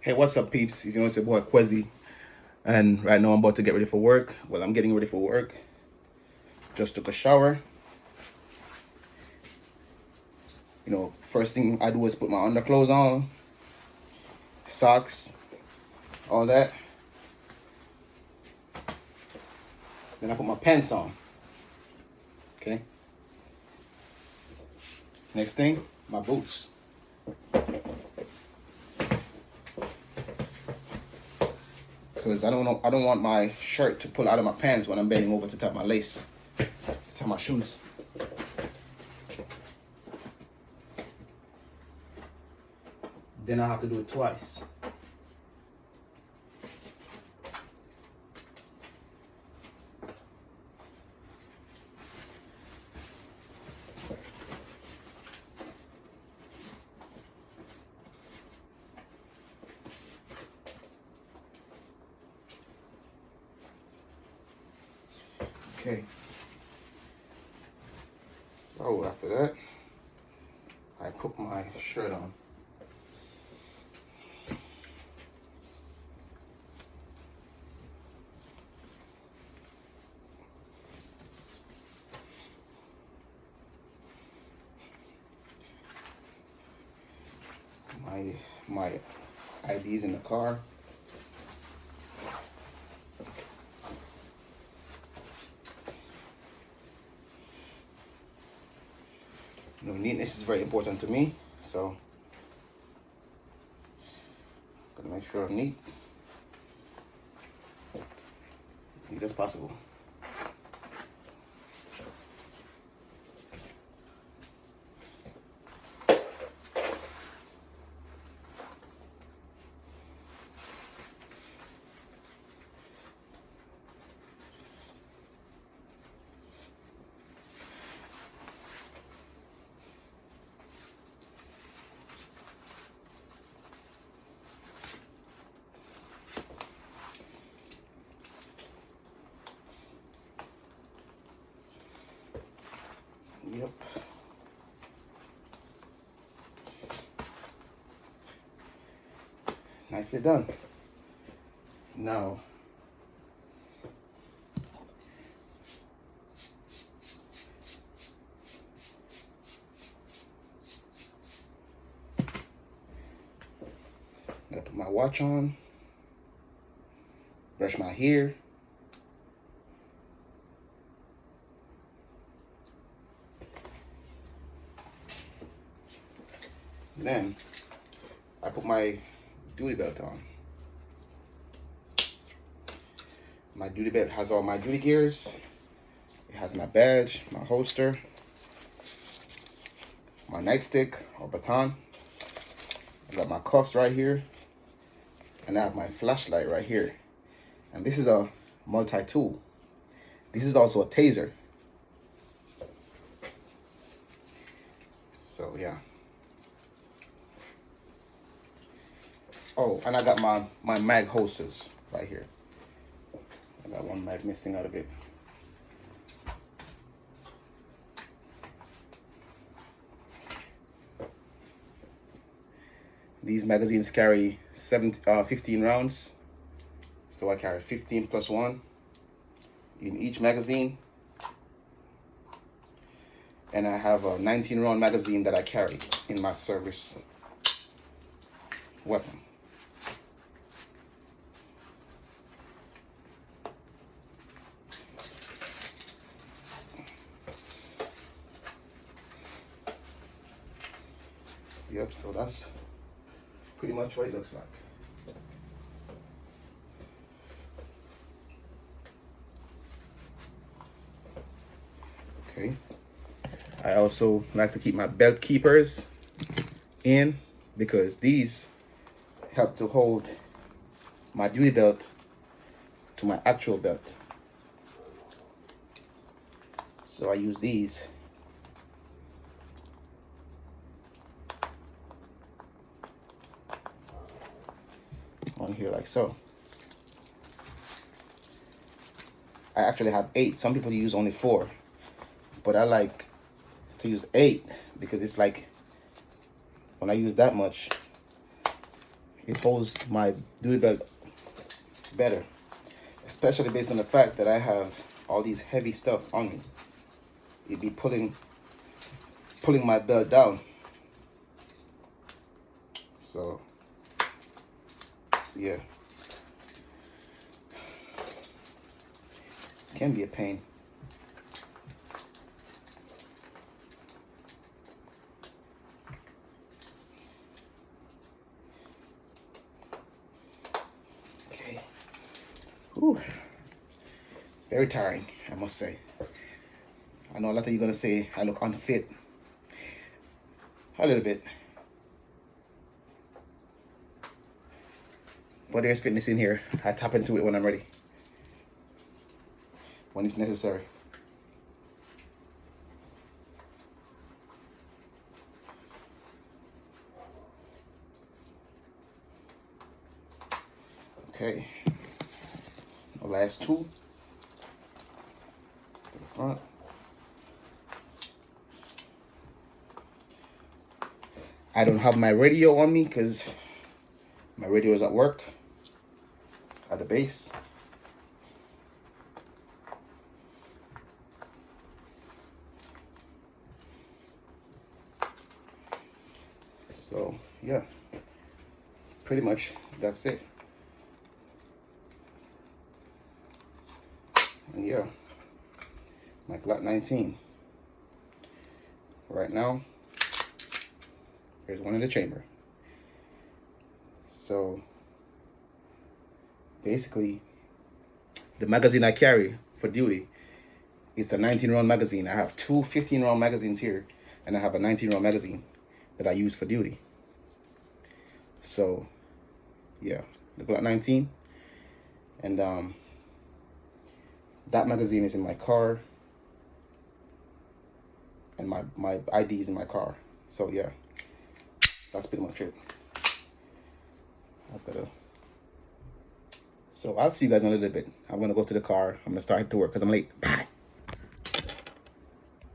Hey, what's up, peeps? It's your boy Quezzy, and right now I'm about to get ready for work. Well, I'm getting ready for work. Just took a shower. First thing I do is put my underclothes on, socks, all that. Then I put my pants on. Okay. Next thing, my boots. Cause I don't want my shirt to pull out of my pants when I'm bending over to tie my lace, to tie my shoes. Then I have to do it twice. Okay. So after that, I put my shirt on. My ID's in the car. Neatness is very important to me, so gotta make sure I'm neat as possible. Yep. Nicely done. Now, I'm gonna put my watch on, brush my hair. Then I put my duty belt on. My duty belt has all my duty gears. It has my badge, my holster, my nightstick or baton. I got my cuffs right here. And I have my flashlight right here. And this is a multi-tool. This is also a taser. So yeah. Oh, and I got my mag holsters right here. I got one mag missing out of it. These magazines carry 15 rounds. So I carry 15 plus 1 in each magazine. And I have a 19 round magazine that I carry in my service weapon. Yep, so that's pretty much what it looks like. Okay. I also like to keep my belt keepers in because these help to hold my duty belt to my actual belt. So I use these. On here like so. I actually have 8. Some people use only 4, but I like to use 8 because it's like when I use that much, it holds my duty belt better, especially based on the fact that I have all these heavy stuff on me. It'd be pulling my belt down. So yeah, can be a pain. Okay. Whew. Very tiring, I must say. I know a lot of you are gonna say I look unfit. A little bit. But there's fitness in here. I tap into it when I'm ready. When it's necessary. Okay. The last two. To the front. I don't have my radio on me because my radio is at work. At the base. So yeah, pretty much that's it. And yeah, my Glock 19. Right now, there's one in the chamber. So basically, the magazine I carry for duty is a 19-round magazine. I have two 15-round magazines here, and I have a 19-round magazine that I use for duty. So yeah, the Glock 19, and that magazine is in my car, and my ID is in my car. So yeah, that's pretty much it. So I'll see you guys in a little bit. I'm gonna go to the car. I'm gonna start to work because I'm late. Bye.